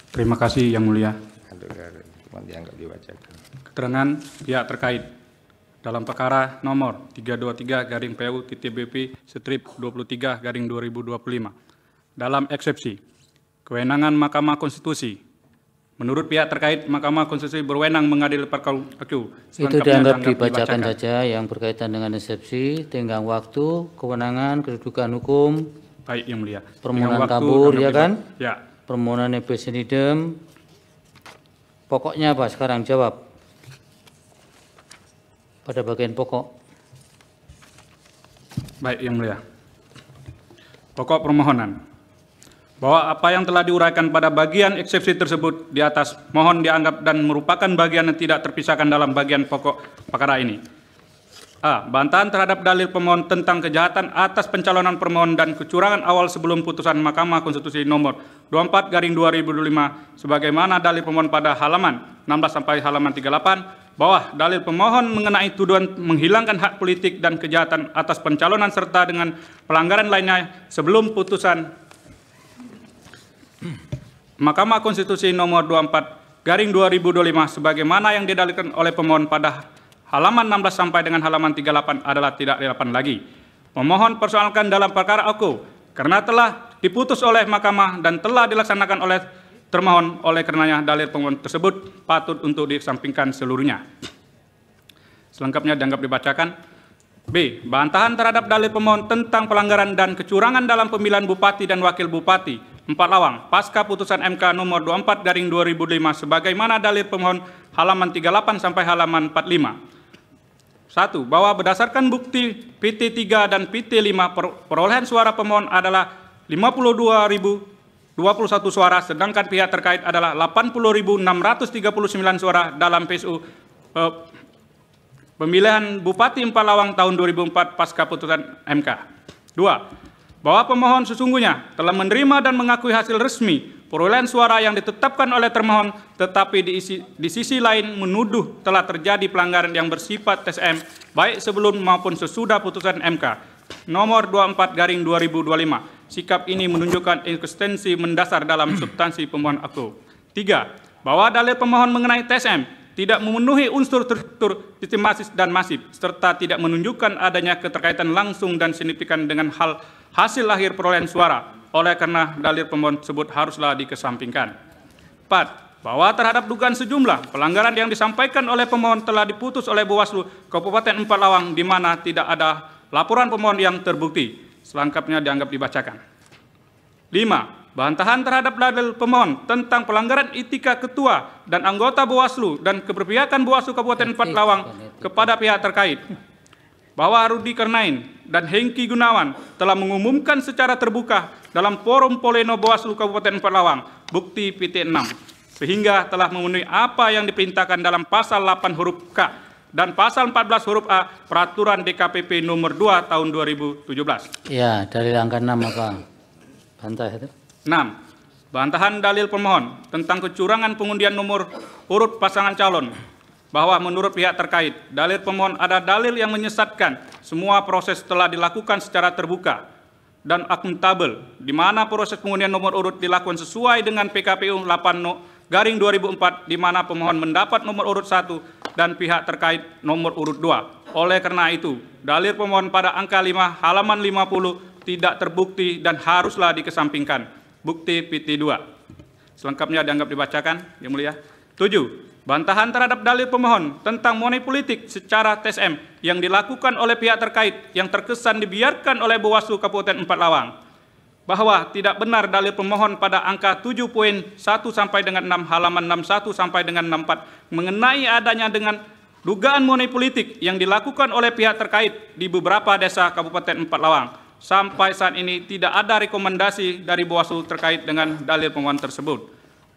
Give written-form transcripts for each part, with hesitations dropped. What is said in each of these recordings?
Terima kasih Yang Mulia. Dianggap dibacakan. Keterangan pihak terkait dalam perkara nomor 323-PU-BP/23/2025 dalam eksepsi kewenangan Mahkamah Konstitusi. Menurut pihak terkait, Mahkamah Konstitusi berwenang mengadili perkara aku. Itu dianggap dibacakan saja yang berkaitan dengan eksepsi, tenggang waktu, kewenangan, kedudukan hukum. Baik Yang Mulia. Permohonan kabur, ya kan? Ya. Permohonan habeas idem. Pokoknya apa sekarang? Jawab. Pada bagian pokok. Baik Yang Mulia. Pokok permohonan. Bahwa apa yang telah diuraikan pada bagian eksepsi tersebut di atas mohon dianggap dan merupakan bagian yang tidak terpisahkan dalam bagian pokok perkara ini. A. Bantahan terhadap dalil pemohon tentang kejahatan atas pencalonan permohon dan kecurangan awal sebelum putusan Mahkamah Konstitusi nomor 24/2025 sebagaimana dalil pemohon pada halaman 16 sampai halaman 38 bahwa dalil pemohon mengenai tuduhan menghilangkan hak politik dan kejahatan atas pencalonan serta dengan pelanggaran lainnya sebelum putusan Mahkamah Konstitusi nomor 24/2025 sebagaimana yang didalilkan oleh pemohon pada halaman 16 sampai dengan halaman 38 adalah tidak relevan lagi. Pemohon persoalkan dalam perkara aku karena telah diputus oleh mahkamah dan telah dilaksanakan oleh termohon, oleh karenanya dalil pemohon tersebut patut untuk disampingkan seluruhnya. Selengkapnya dianggap dibacakan. B. Bantahan terhadap dalil pemohon tentang pelanggaran dan kecurangan dalam pemilihan bupati dan wakil bupati Empat Lawang pasca putusan MK nomor 24/2005 sebagaimana dalil pemohon halaman 38 sampai halaman 45. 1. Bahwa berdasarkan bukti PT 3 dan PT 5 perolehan suara pemohon adalah 52.021 suara sedangkan pihak terkait adalah 80.639 suara dalam PSU pemilihan Bupati Empat Lawang tahun 2004 pasca putusan MK. 2. Bahwa pemohon sesungguhnya telah menerima dan mengakui hasil resmi perolehan suara yang ditetapkan oleh termohon, tetapi di sisi lain menuduh telah terjadi pelanggaran yang bersifat TSM baik sebelum maupun sesudah putusan MK nomor 24/2025. Sikap ini menunjukkan inkonsistensi mendasar dalam substansi pemohon aku. 3. Bahwa dalil pemohon mengenai TSM tidak memenuhi unsur struktur sistematis dan masif, serta tidak menunjukkan adanya keterkaitan langsung dan signifikan dengan hasil akhir perolehan suara. Oleh karena dalil pemohon tersebut haruslah dikesampingkan. 4. Bahwa terhadap dugaan sejumlah pelanggaran yang disampaikan oleh pemohon telah diputus oleh Bawaslu Kabupaten Empat Lawang di mana tidak ada laporan pemohon yang terbukti. Selengkapnya dianggap dibacakan. 5. Bantahan terhadap dalil pemohon tentang pelanggaran etika ketua dan anggota Bawaslu dan keberpihakan Bawaslu Kabupaten Empat Lawang kepada pihak terkait. Bahwa Rudi Kernain dan Hengki Gunawan telah mengumumkan secara terbuka dalam forum Poleno Bawaslu Kabupaten Empat Lawang bukti PT 6 sehingga telah memenuhi apa yang diperintahkan dalam pasal 8 huruf K dan pasal 14 huruf A peraturan DKPP nomor 2 tahun 2017. Ya, dalil angka 6 apa? Bantah itu. 6. Bantahan dalil pemohon tentang kecurangan pengundian nomor urut pasangan calon bahwa menurut pihak terkait dalil pemohon ada dalil yang menyesatkan semua proses telah dilakukan secara terbuka dan akuntabel di mana proses pengundian nomor urut dilakukan sesuai dengan PKPU 8/2004 di mana pemohon mendapat nomor urut 1 dan pihak terkait nomor urut 2. Oleh karena itu, dalil pemohon pada angka 5 halaman 50 tidak terbukti dan haruslah dikesampingkan. Bukti PT 2. Selengkapnya dianggap dibacakan, Yang Mulia. 7. Bantahan terhadap dalil pemohon tentang money politik secara TSM yang dilakukan oleh pihak terkait yang terkesan dibiarkan oleh Bawaslu Kabupaten Empat Lawang. Bahwa tidak benar dalil pemohon pada angka 7.1 sampai dengan 6 halaman 61 sampai dengan 64 mengenai adanya dengan dugaan money politik yang dilakukan oleh pihak terkait di beberapa desa Kabupaten Empat Lawang. Sampai saat ini tidak ada rekomendasi dari Bawaslu terkait dengan dalil pemohon tersebut.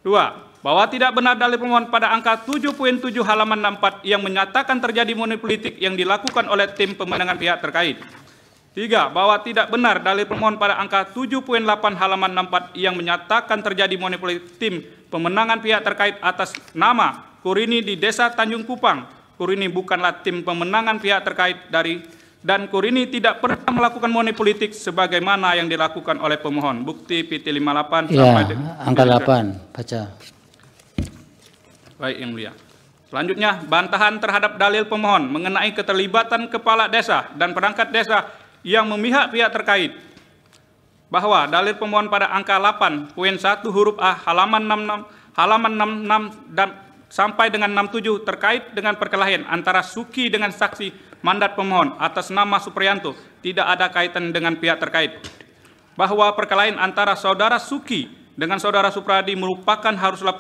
2. Bahwa tidak benar dalil pemohon pada angka 7.7 halaman 64 yang menyatakan terjadi money politik yang dilakukan oleh tim pemenangan pihak terkait. 3. Bahwa tidak benar dalil pemohon pada angka 7.8 halaman 64 yang menyatakan terjadi money politik tim pemenangan pihak terkait atas nama Kurini di Desa Tanjung Kupang. Kurini bukanlah tim pemenangan pihak terkait dari dan Kurini tidak pernah melakukan money politik sebagaimana yang dilakukan oleh pemohon. Bukti PT 58 sampai angka 8, baca. Baik, Yang Mulia. Selanjutnya, bantahan terhadap dalil pemohon mengenai keterlibatan kepala desa dan perangkat desa yang memihak pihak terkait. Bahwa dalil pemohon pada angka 8, poin 1 huruf A, halaman 66 dan sampai dengan 67 terkait dengan perkelahian antara Suki dengan saksi mandat pemohon atas nama Supriyanto tidak ada kaitan dengan pihak terkait. Bahwa perkelahian antara saudara Suki dengan saudara Supradi merupakan haruslah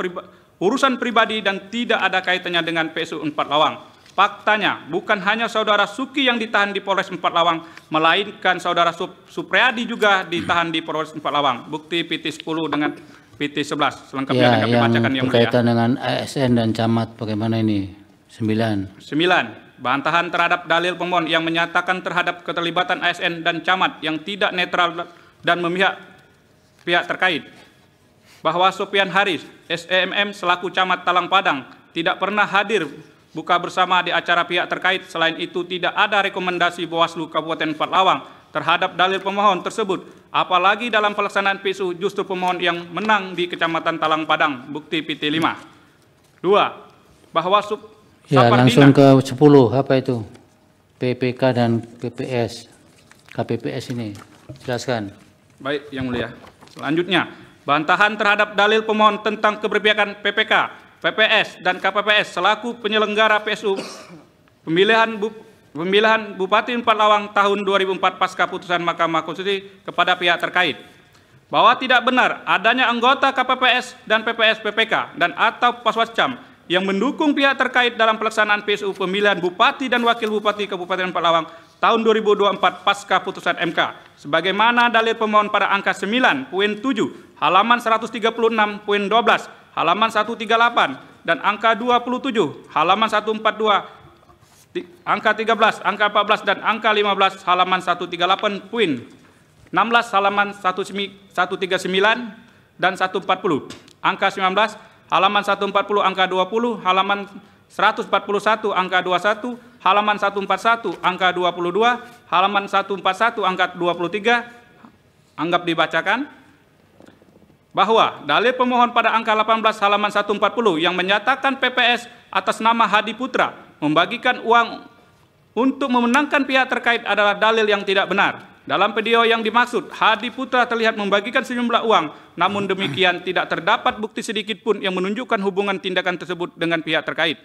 urusan pribadi dan tidak ada kaitannya dengan PSU 4 Lawang. Faktanya, bukan hanya saudara Suki yang ditahan di Polres 4 Lawang, melainkan saudara Supriyadi juga ditahan di Polres 4 Lawang. Bukti PT 10 dengan PT 11. Selengkapnya dapat dibacakan Yang Mulia. Berkaitan dengan ASN dan camat, bagaimana ini? 9. Bantahan terhadap dalil pemohon yang menyatakan terhadap keterlibatan ASN dan camat yang tidak netral dan memihak pihak terkait. Bahwa Sopian Haris, SEMM selaku camat Talang Padang, tidak pernah hadir buka bersama di acara pihak terkait. Selain itu tidak ada rekomendasi Bawaslu Kabupaten 4 Lawang terhadap dalil pemohon tersebut. Apalagi dalam pelaksanaan PSU justru pemohon yang menang di Kecamatan Talang Padang. Bukti PT 5. 2. Bahwa langsung ke 10, apa itu? PPK dan PPS. KPPS ini, jelaskan. Baik, Yang Mulia. Selanjutnya, bantahan terhadap dalil pemohon tentang keberpihakan PPK, PPS, dan KPPS selaku penyelenggara PSU pemilihan Bupati 4 Lawang tahun 2004 pasca putusan Mahkamah Konstitusi kepada pihak terkait. Bahwa tidak benar adanya anggota KPPS dan PPS PPK dan atau Paswascam yang mendukung pihak terkait dalam pelaksanaan PSU pemilihan Bupati dan Wakil Bupati Kabupaten 4 Lawang tahun 2024 pasca putusan MK. Sebagaimana dalil pemohon pada angka 9, poin 7, halaman 136, poin 12, halaman 138, dan angka 27, halaman 142, angka 13, angka 14, dan angka 15, halaman 138, poin 16, halaman 139, dan 140. Angka 19, halaman 140, angka 20, halaman 141, angka 21, halaman 141, angka 22, halaman 141, angka 23, anggap dibacakan. Bahwa dalil pemohon pada angka 18 halaman 140 yang menyatakan PPS atas nama Hadi Putra membagikan uang untuk memenangkan pihak terkait adalah dalil yang tidak benar. Dalam video yang dimaksud, Hadi Putra terlihat membagikan sejumlah uang, namun demikian tidak terdapat bukti sedikit pun yang menunjukkan hubungan tindakan tersebut dengan pihak terkait.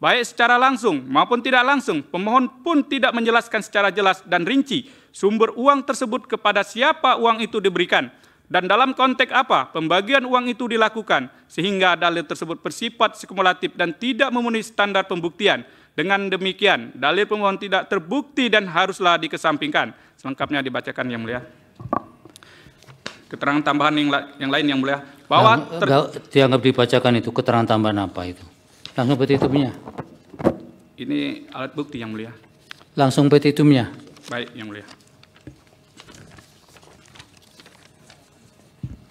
Baik secara langsung maupun tidak langsung, pemohon pun tidak menjelaskan secara jelas dan rinci sumber uang tersebut kepada siapa uang itu diberikan, dan dalam konteks apa pembagian uang itu dilakukan, sehingga dalil tersebut bersifat kumulatif dan tidak memenuhi standar pembuktian. Dengan demikian, dalil pemohon tidak terbukti dan haruslah dikesampingkan. Selengkapnya dibacakan Yang Mulia. Keterangan tambahan yang lain Yang Mulia. Bahwa dianggap dibacakan itu keterangan tambahan apa itu? Langsung petitumnya. Ini alat bukti Yang Mulia. Langsung petitumnya. Baik Yang Mulia.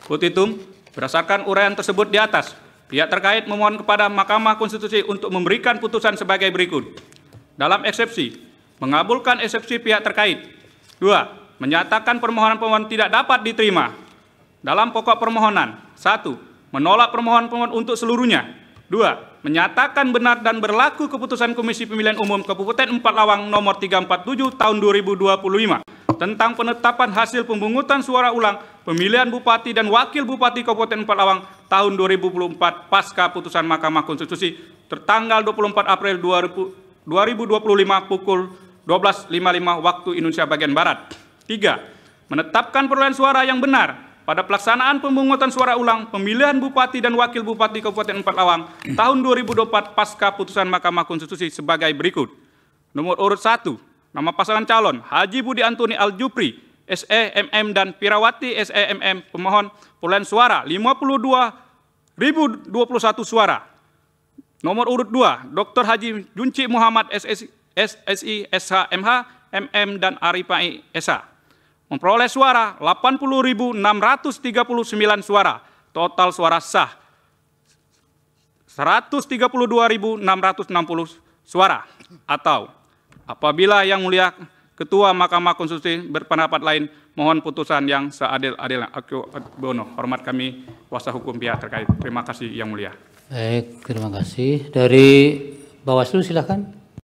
Petitum, berdasarkan uraian tersebut di atas, pihak terkait memohon kepada Mahkamah Konstitusi untuk memberikan putusan sebagai berikut. Dalam eksepsi, mengabulkan eksepsi pihak terkait. 2. Menyatakan permohonan pemohon tidak dapat diterima. Dalam pokok permohonan, 1. Menolak permohonan pemohon untuk seluruhnya. 2. Menyatakan benar dan berlaku keputusan Komisi Pemilihan Umum Kabupaten 4 Lawang nomor 347 tahun 2025 tentang penetapan hasil pemungutan suara ulang pemilihan Bupati dan Wakil Bupati Kabupaten 4 Lawang tahun 2024 pasca putusan Mahkamah Konstitusi tertanggal 24 April 2025 pukul 12.55 waktu Indonesia bagian Barat. 3. Menetapkan perolehan suara yang benar pada pelaksanaan pemungutan suara ulang pemilihan Bupati dan Wakil Bupati Kabupaten 4 Lawang tahun 2024 pasca putusan Mahkamah Konstitusi sebagai berikut. Nomor urut 1. Nama pasangan calon Haji Budi Antoni Aljupri, SEMM, dan Pirawati SEMM, pemohon perolehan suara 52.021 suara. Nomor urut 2, Dr. Haji Junci Muhammad SSI, SHMH, MM, dan Arifai SH. Memperoleh suara 80.639 suara. Total suara sah 132.660 suara. Atau apabila Yang Mulia Ketua Mahkamah Konstitusi berpendapat lain, mohon putusan yang seadil-adilnya. Aku Bono, hormat kami kuasa hukum pihak terkait. Terima kasih Yang Mulia. Baik, terima kasih. Dari Bawaslu silakan.